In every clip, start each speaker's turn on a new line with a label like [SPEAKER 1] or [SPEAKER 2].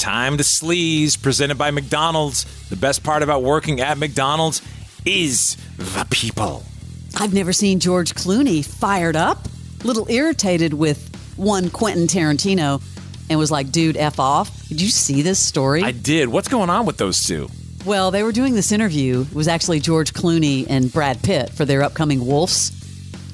[SPEAKER 1] time to sleaze, presented by McDonald's. The best part about working at McDonald's is the people.
[SPEAKER 2] I've never seen George Clooney fired up, a little irritated with one Quentin Tarantino, and was like, dude, F off. Did you see this story?
[SPEAKER 1] I did. What's going on with those two?
[SPEAKER 2] Well, they were doing this interview. It was actually George Clooney and Brad Pitt for their upcoming Wolves.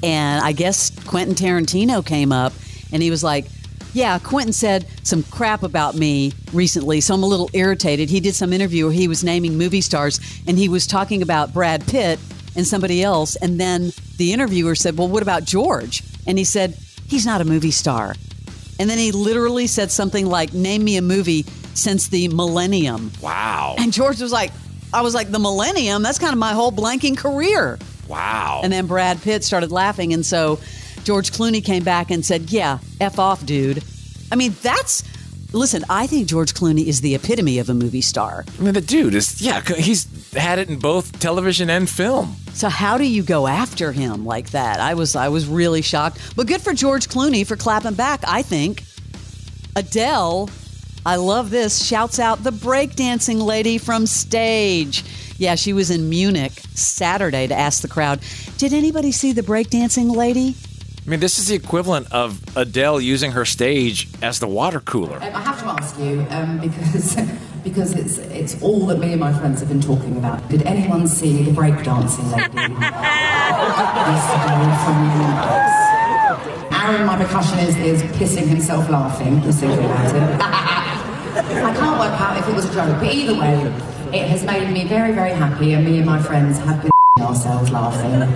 [SPEAKER 2] And I guess Quentin Tarantino came up and he was like, yeah, Quentin said some crap about me recently, so I'm a little irritated. He did some interview where he was naming movie stars, and he was talking about Brad Pitt and somebody else. And then the interviewer said, well, what about George? And he said, he's not a movie star. And then he literally said something like, name me a movie since the millennium.
[SPEAKER 1] Wow.
[SPEAKER 2] And George was like, I was like, the millennium? That's kind of my whole blanking career.
[SPEAKER 1] Wow.
[SPEAKER 2] And then Brad Pitt started laughing. And so George Clooney came back and said, yeah, F off, dude. I mean, listen, I think George Clooney is the epitome of a movie star.
[SPEAKER 1] I mean, the dude is, he's had it in both television and film.
[SPEAKER 2] So how do you go after him like that? I was really shocked. But good for George Clooney for clapping back, I think. Adele, I love this, shouts out the breakdancing lady from stage. Yeah, she was in Munich Saturday to ask the crowd, did anybody see the breakdancing lady?
[SPEAKER 1] I mean, this is the equivalent of Adele using her stage as the water cooler.
[SPEAKER 3] I have to ask you, because it's all that me and my friends have been talking about. Did anyone see the breakdancing lady yesterday from Munich? Aaron, my percussionist, is pissing himself laughing, just thinking about it. I can't work out if it was a joke, but either way, it has made me very, very happy, and me and my friends have been ourselves laughing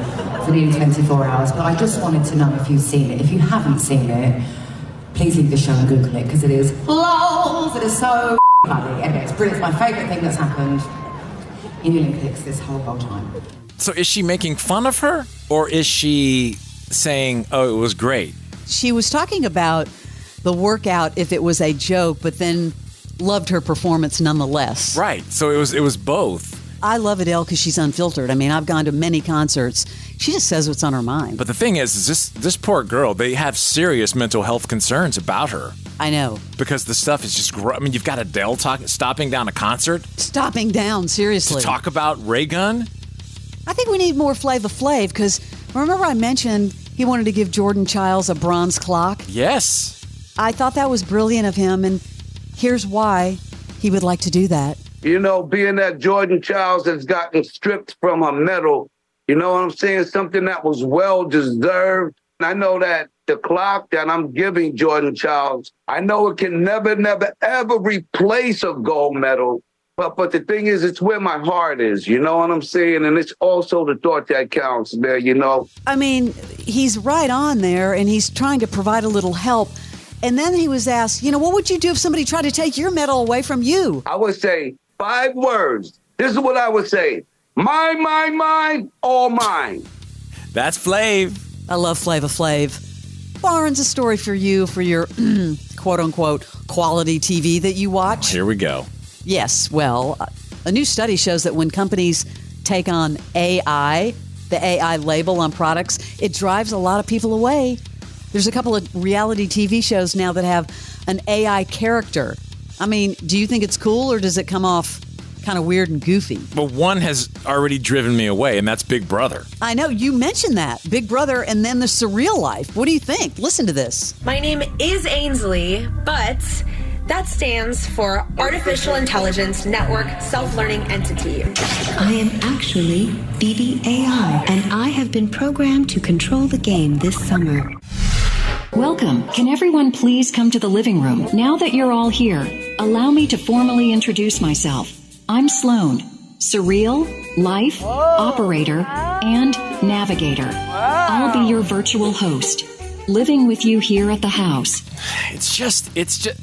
[SPEAKER 3] for nearly 24 hours. But I just wanted to know if you've seen it. If you haven't seen it, please leave the show and Google it, because it is lols. It is so funny. Anyway, it's brilliant. It's my favourite thing that's happened in the Olympics this whole time.
[SPEAKER 1] So is she making fun of her, or is she saying, oh, it was great?
[SPEAKER 2] She was talking about the workout if it was a joke, but then loved her performance nonetheless.
[SPEAKER 1] Right. So it was both.
[SPEAKER 2] I love Adele because she's unfiltered. I mean, I've gone to many concerts. She just says what's on her mind.
[SPEAKER 1] But the thing is this poor girl, they have serious mental health concerns about her.
[SPEAKER 2] I know.
[SPEAKER 1] Because the stuff is just, I mean, you've got Adele stopping down a concert.
[SPEAKER 2] Stopping down, seriously.
[SPEAKER 1] To talk about Ray Gun.
[SPEAKER 2] I think we need more Flava Flav, because remember I mentioned he wanted to give Jordan Chiles a bronze clock?
[SPEAKER 1] Yes.
[SPEAKER 2] I thought that was brilliant of him, and here's why he would like to do that.
[SPEAKER 4] You know, being that Jordan Chiles has gotten stripped from a medal, you know what I'm saying? Something that was well-deserved. I know that the clock that I'm giving Jordan Chiles, I know it can never, ever replace a gold medal. But the thing is, it's where my heart is, you know what I'm saying? And it's also the thought that counts there, you know?
[SPEAKER 2] I mean, he's right on there, and he's trying to provide a little help. And then he was asked, you know, what would you do if somebody tried to take your medal away from you?
[SPEAKER 4] I would say 5 words. This is what I would say. Mine, all mine.
[SPEAKER 1] That's Flav.
[SPEAKER 2] I love Flava Flav. Barnes, a story for you for your quote-unquote quality TV that you watch.
[SPEAKER 1] Here we go.
[SPEAKER 2] Yes, well, a new study shows that when companies take on AI, the AI label on products, it drives a lot of people away. There's a couple of reality TV shows now that have an AI character. I mean, do you think it's cool, or does it come off kind of weird and goofy?
[SPEAKER 1] But one has already driven me away, and that's Big Brother.
[SPEAKER 2] I know, you mentioned that. Big Brother and then the Surreal Life. What do you think? Listen to this.
[SPEAKER 5] My name is Ainsley, but that stands for Artificial Intelligence Network Self-Learning Entity.
[SPEAKER 6] I am actually BBAI, and I have been programmed to control the game this summer.
[SPEAKER 7] Welcome. Can everyone please come to the living room? Now that you're all here, allow me to formally introduce myself. I'm Sloan, Surreal, Life, Operator, and Navigator. I'll be your virtual host, living with you here at the house.
[SPEAKER 1] It's just,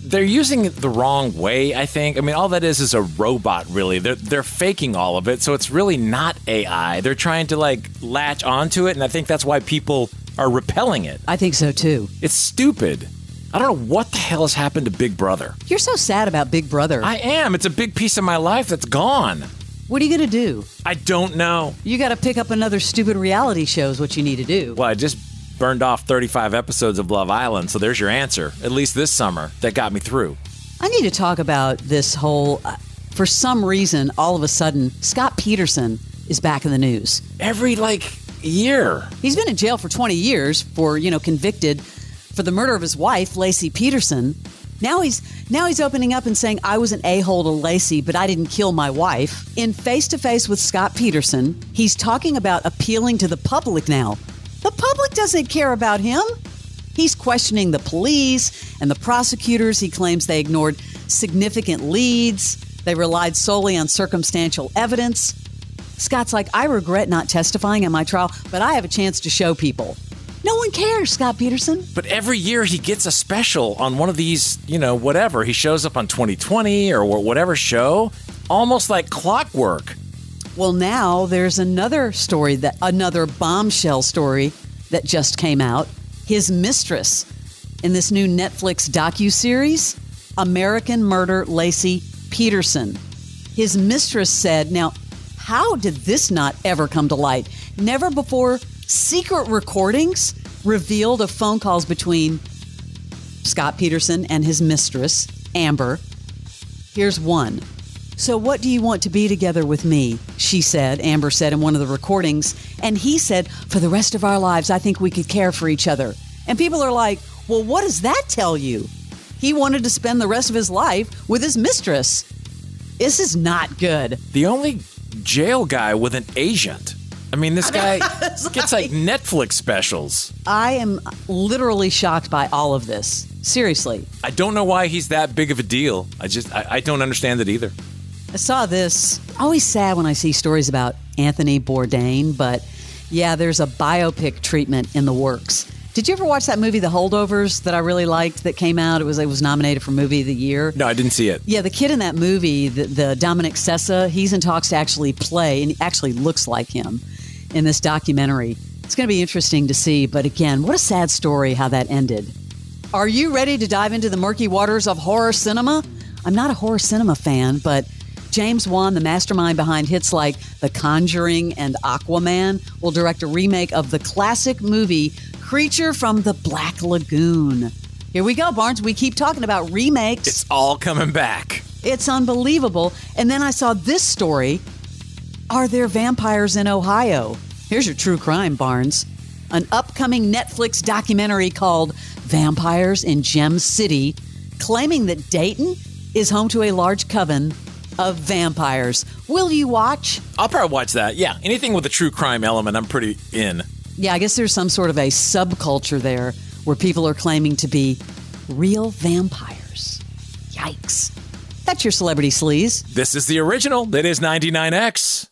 [SPEAKER 1] they're using it the wrong way, I think. I mean, all that is a robot, really. They're faking all of it, so it's really not AI. They're trying to, latch onto it, and I think that's why people are repelling it.
[SPEAKER 2] I think so, too.
[SPEAKER 1] It's stupid. I don't know what the hell has happened to Big Brother.
[SPEAKER 2] You're so sad about Big Brother.
[SPEAKER 1] I am. It's a big piece of my life that's gone.
[SPEAKER 2] What are you going to do?
[SPEAKER 1] I don't know.
[SPEAKER 2] You got to pick up another stupid reality show is what you need to do.
[SPEAKER 1] Well, I just burned off 35 episodes of Love Island, so there's your answer. At least this summer. That got me through.
[SPEAKER 2] I need to talk about this whole, for some reason, all of a sudden, Scott Peterson is back in the news.
[SPEAKER 1] Every, year.
[SPEAKER 2] He's been in jail for 20 years for, convicted for the murder of his wife, Lacey Peterson. Now he's opening up and saying, I was an a-hole to Lacey, but I didn't kill my wife. In Face-to-Face with Scott Peterson, he's talking about appealing to the public now. The public doesn't care about him. He's questioning the police and the prosecutors. He claims they ignored significant leads. They relied solely on circumstantial evidence. Scott's like, I regret not testifying at my trial, but I have a chance to show people. No one cares, Scott Peterson.
[SPEAKER 1] But every year he gets a special on one of these, whatever. He shows up on 2020 or whatever show, almost like clockwork.
[SPEAKER 2] Well, now there's another bombshell story that just came out. His mistress in this new Netflix docuseries, American Murder Lacey Peterson. His mistress said, now, how did this not ever come to light? Never before. Secret recordings revealed of phone calls between Scott Peterson and his mistress, Amber. Here's one. So what do you want to be together with me? She said, Amber said in one of the recordings. And he said, for the rest of our lives, I think we could care for each other. And people are like, well, what does that tell you? He wanted to spend the rest of his life with his mistress. This is not good.
[SPEAKER 1] The only jail guy with an agent. I mean, this guy gets Netflix specials.
[SPEAKER 2] I am literally shocked by all of this. Seriously.
[SPEAKER 1] I don't know why he's that big of a deal. I don't understand it either.
[SPEAKER 2] I saw this. Always sad when I see stories about Anthony Bourdain, but yeah, there's a biopic treatment in the works. Did you ever watch that movie, The Holdovers, that I really liked that came out? It was nominated for Movie of the Year.
[SPEAKER 1] No, I didn't see it.
[SPEAKER 2] Yeah, the kid in that movie, the Dominic Sessa, he's in talks to actually play, and he actually looks like him in this documentary. It's going to be interesting to see, but again, what a sad story how that ended. Are you ready to dive into the murky waters of horror cinema? I'm not a horror cinema fan, but James Wan, the mastermind behind hits like The Conjuring and Aquaman, will direct a remake of the classic movie Creature from the Black Lagoon. Here we go, Barnes. We keep talking about remakes.
[SPEAKER 1] It's all coming back.
[SPEAKER 2] It's unbelievable. And then I saw this story. Are there vampires in Ohio? Here's your true crime, Barnes. An upcoming Netflix documentary called Vampires in Gem City, claiming that Dayton is home to a large coven of vampires. Will you watch?
[SPEAKER 1] I'll probably watch that. Yeah, anything with a true crime element, I'm pretty in.
[SPEAKER 2] Yeah, I guess there's some sort of a subculture there where people are claiming to be real vampires. Yikes. That's your Celebrity Sleaze.
[SPEAKER 1] This is the original. That is 99X.